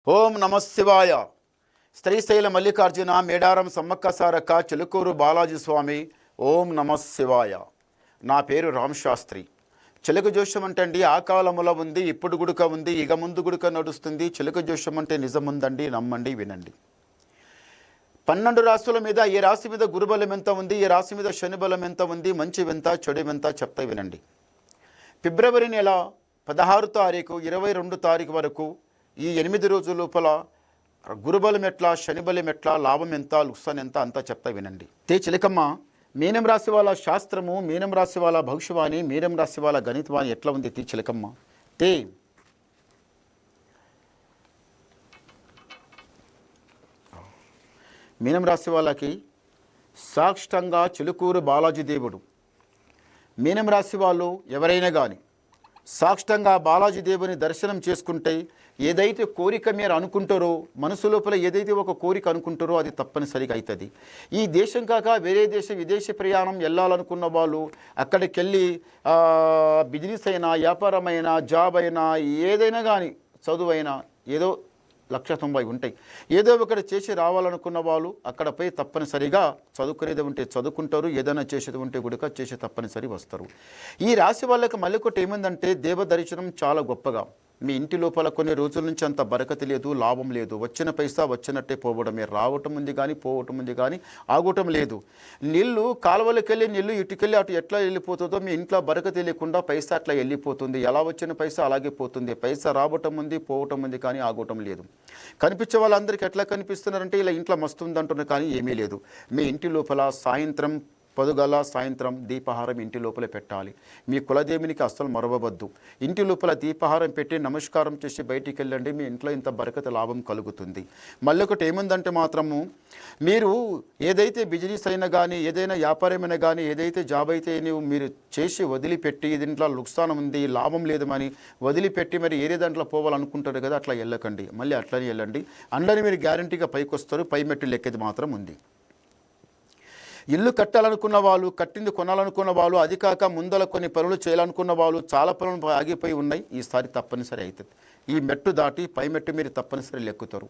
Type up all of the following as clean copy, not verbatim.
ఓం నమ శివాయ. శ్రీశైల మల్లికార్జున మేడారం సమ్మక్క సారక్క చిలుకూరు బాలాజీ స్వామి. ఓం నమ శివాయ. నా పేరు రామ్ శాస్త్రి. చిలుక జోష్యం అంటే ఆ కాలములో ఉంది, ఇప్పుడు గుడుక ఉంది, ఇక ముందు గుడుక నడుస్తుంది. చిలుక జోష్యం అంటే నిజముందండి, నమ్మండి, వినండి. 12 రాశుల మీద ఏ రాశి మీద గురుబలం ఎంత ఉంది, ఏ రాశి మీద శని బలం ఎంత ఉంది, మంచి ఎంత చెడు ఎంత చెప్తా వినండి. ఫిబ్రవరి నెల 16 తారీఖు 22 తారీఖు వరకు ఈ 8 రోజుల లోపల గురుబలం ఎట్లా, శనిబలం ఎట్లా, లాభం ఎంత, లుక్సాన్ ఎంత అంతా చెప్తా వినండి. చిలకమ్మ, మీనం రాశి వాళ్ళ శాస్త్రము, మీనం రాశి వాళ్ళ భవిష్యవాణి, మీనం రాశి వాళ్ళ గణితవాణి ఎట్లా ఉంది చిలకమ్మ. మీనం రాశి వాళ్ళకి సాక్షాంగా చిలుకూరు బాలాజీ దేవుడు. మీనం రాశి వాళ్ళు ఎవరైనా కానీ సాక్షాంగా బాలాజీ దేవుని దర్శనం చేసుకుంటే ఏదైతే కోరిక మీరు అనుకుంటారో, మనసు లోపల ఏదైతే ఒక కోరిక అనుకుంటారో అది తప్పనిసరిగా అవుతుంది. ఈ దేశం కాక వేరే దేశం విదేశీ ప్రయాణం వెళ్ళాలనుకున్న వాళ్ళు అక్కడికి వెళ్ళి బిజినెస్ అయినా, వ్యాపారమైనా, జాబ్ అయినా, ఏదైనా కానీ, చదువైనా, ఏదో 190 ఉంటాయి. ఏదో ఒకటి చేసి రావాలనుకున్న వాళ్ళు అక్కడ పోయి తప్పనిసరిగా చదువుకునేది ఉంటే చదువుకుంటారు, ఏదైనా చేసేది ఉంటే కూడా చేసి తప్పనిసరి వస్తారు. ఈ రాశి వాళ్ళకి మళ్ళీ ఒకటి ఏమైందంటే దేవ దర్శనం చాలా గొప్పగా. మీ ఇంటి లోపల కొన్ని రోజుల నుంచి అంత బరకతి లేదు, లాభం లేదు. వచ్చిన పైసా వచ్చినట్టే పోవడమే. రావటం ఉంది కానీ పోవటం ఉంది కానీ ఆగటం లేదు. నీళ్ళు కాలువలకి వెళ్ళి నీళ్ళు ఇటుకెళ్ళి అటు ఎట్లా వెళ్ళిపోతుందో మీ ఇంట్లో బరకతి లేకుండా పైసా అట్లా వెళ్ళిపోతుంది. ఎలా వచ్చిన పైసా అలాగే పోతుంది. పైసా రావటం ఉంది, పోవటం ఉంది కానీ ఆగటం లేదు. కనిపించే వాళ్ళందరికీ ఎట్లా కనిపిస్తున్నారంటే ఇలా ఇంట్లో మస్తుంది అంటున్నారు కానీ ఏమీ లేదు. మీ ఇంటి లోపల సాయంత్రం పొదుగల సాయంత్రం దీపహారం ఇంటి లోపల పెట్టాలి. మీ కులదేవునికి అస్సలు మరవవద్దు. ఇంటి లోపల దీపహారం పెట్టి నమస్కారం చేసి బయటికి వెళ్ళండి. మీ ఇంట్లో ఇంత బరకత లాభం కలుగుతుంది. మళ్ళీ ఒకటి ఏముందంటే మాత్రము మీరు ఏదైతే బిజినెస్ అయినా కానీ, ఏదైనా వ్యాపారమైనా కానీ, ఏదైతే జాబ్ అయితే మీరు చేసి వదిలిపెట్టి దీంట్లో లుక్సానం ఉంది, లాభం లేదు అని వదిలిపెట్టి మరి ఏదే దాంట్లో పోవాలనుకుంటారు కదా, అట్లా వెళ్ళకండి. మళ్ళీ అట్లనే వెళ్ళండి. అందులోనే మీరు గ్యారంటీగా పైకి వస్తారు. పై మెట్టు లెక్కేది మాత్రం ఉంది. ఇల్లు కట్టాలనుకున్న వాళ్ళు, కట్టింది కొనాలనుకున్న వాళ్ళు, అది కాక ముందల కొన్ని పనులు చేయాలనుకున్న వాళ్ళు, చాలా పనులు ఆగిపోయి ఉన్నాయి. ఈసారి తప్పనిసరి అవుతుంది. ఈ మెట్టు దాటి పై మెట్టు మీరు తప్పనిసరి లెక్కుతారు.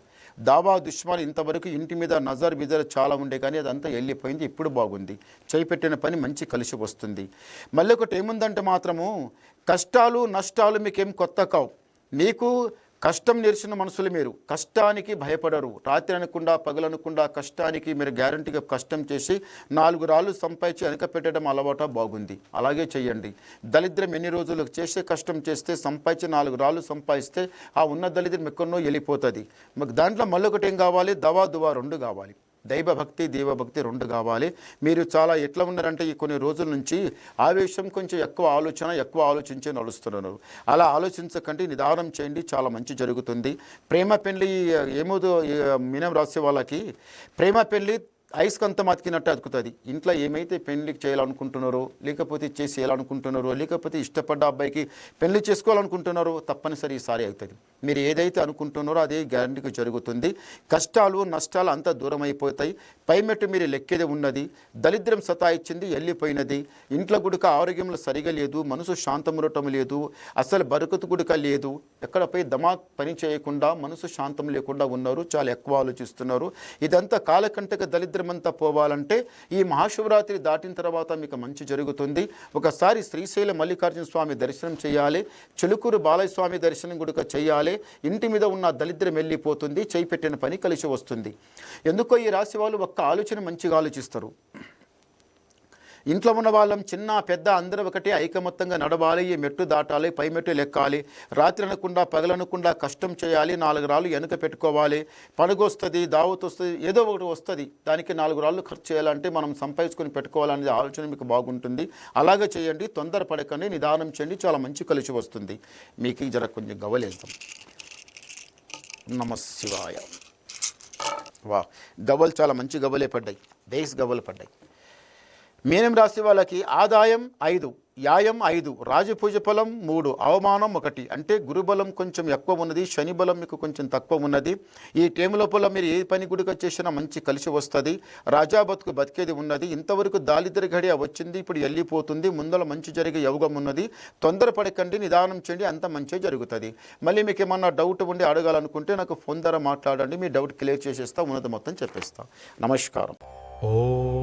దావా దుష్మాలు ఇంతవరకు ఇంటి మీద నజర్ బిజర్ చాలా ఉండే కానీ అదంతా వెళ్ళిపోయింది. ఇప్పుడు బాగుంది. చేయిపెట్టిన పని మంచి కలిసి వస్తుంది. మళ్ళీ ఒకటి ఏముందంటే మాత్రము కష్టాలు నష్టాలు మీకేం కొత్త కావు. మీకు కష్టం నేర్చిన మనుషులు, మీరు కష్టానికి భయపడరు. రాత్రి అనకుండా పగలనకుండా కష్టానికి మీరు గ్యారంటీగా కష్టం చేసి 4 రాళ్ళు సంపాదించి వెనక పెట్టడం అలవాటు బాగుంది. అలాగే చేయండి. దరిద్రం ఎన్ని రోజులు చేసే కష్టం చేస్తే సంపాదించి 4 రాళ్ళు సంపాదిస్తే ఆ ఉన్న దరిద్రం ఎక్కడో వెళ్ళిపోతుంది. మాకు దాంట్లో మళ్ళీ ఒకటి ఏం కావాలి, దవా దువా 2 కావాలి. దైవభక్తి దేవభక్తి 2 కావాలి. మీరు చాలా ఎట్లా ఉన్నారంటే ఈ కొన్ని రోజుల నుంచి ఆవేశం, కొంచెం ఎక్కువ ఆలోచించే నడుస్తున్నారు. అలా ఆలోచించకండి, నిదానం చేయండి, చాలా మంచి జరుగుతుంది. ప్రేమ పెళ్లి ఏమోదో మీనం రాసే వాళ్ళకి ప్రేమ పెళ్లి ఐస్కంతం అతికినట్టు అతుకుతుంది. ఇంట్లో ఏమైతే పెళ్లి చేయాలనుకుంటున్నారో, లేకపోతే చేయాలనుకుంటున్నారో, లేకపోతే ఇష్టపడ్డ అబ్బాయికి పెళ్లి చేసుకోవాలనుకుంటున్నారో తప్పనిసరి ఈసారి అవుతుంది. మీరు ఏదైతే అనుకుంటున్నారో అదే గ్యారంటీగా జరుగుతుంది. కష్టాలు నష్టాలు అంతా దూరం అయిపోతాయి. పైమెట్టు మీరు లెక్కేది ఉన్నది. దరిద్రం సతాయిచ్చింది, వెళ్ళిపోయినది. ఇంట్లో గుడిక ఆరోగ్యంలో సరిగా లేదు, మనసు శాంతమురటం లేదు, అసలు బరకతు గుడిక లేదు. ఎక్కడపై దమాక్ పని చేయకుండా మనసు శాంతం లేకుండా ఉన్నారు. చాలా ఎక్కువ ఆలోచిస్తున్నారు. ఇదంతా కాలకంటక దరిద్రం అంతా పోవాలంటే ఈ మహాశివరాత్రి దాటిన తర్వాత మీకు మంచి జరుగుతుంది. ఒకసారి శ్రీశైల మల్లికార్జున స్వామి దర్శనం చేయాలి. చిలుకూరు బాలయ్య స్వామి దర్శనం కూడా చేయాలి. ఇంటి మీద ఉన్న దరిద్రం వెళ్ళిపోతుంది. చేయిపెట్టిన పని కలిసి వస్తుంది. ఎందుకో ఈ రాశి వాళ్ళు ఒక్క ఆలోచన మంచిగా ఆలోచిస్తారు. ఇంట్లో ఉన్న వాళ్ళం చిన్న పెద్ద అందరూ ఒకటి ఐకమత్యంగా నడవాలి. ఈ మెట్టు దాటాలి, పై మెట్టు లెక్కాలి. రాత్రి అనకుండా పగలనకుండా కష్టం చేయాలి. 4 రాళ్ళు వెనుక పెట్టుకోవాలి. పండుగ వస్తుంది, దావత్ వస్తుంది, ఏదో ఒకటి వస్తుంది. దానికి 4 రాళ్ళు ఖర్చు చేయాలంటే మనం సంపాదించుకొని పెట్టుకోవాలనేది ఆలోచన మీకు బాగుంటుంది. అలాగే చేయండి. తొందరపడకండి, నిదానం చేయండి. చాలా మంచి కలిసి వస్తుంది. మీకు జర కొంచెం గవ్వలేస్తాం. నమ శివాయ. వా, గవ్వలు చాలా మంచి గవ్వలే పడ్డాయి. బేస్ గవ్వలు పడ్డాయి. మీనం రాశి వాళ్ళకి ఆదాయం 5, యాయం 5, రాజపూజ ఫలం 3, అవమానం 1. అంటే గురుబలం కొంచెం ఎక్కువ ఉన్నది, శని బలం మీకు కొంచెం తక్కువ ఉన్నది. ఈ టైం లోపల మీరు ఏ పని గుడిగా చేసినా మంచి కలిసి వస్తుంది. రాజా బతుకు బతికేది ఉన్నది. ఇంతవరకు దాలిద్ర గడియ వచ్చింది, ఇప్పుడు వెళ్ళిపోతుంది. ముందర మంచి జరిగే యోగం ఉన్నది. తొందరపడకండి, నిదానం చేయండి, అంత మంచి జరుగుతుంది. మళ్ళీ మీకు ఏమన్నా డౌట్ ఉండి అడగాలనుకుంటే నాకు ఫోన్ ద్వారా మాట్లాడండి, మీ డౌట్ క్లియర్ చేసేస్తా, ఉన్నది మొత్తం చెప్పేస్తా. నమస్కారం. ఓం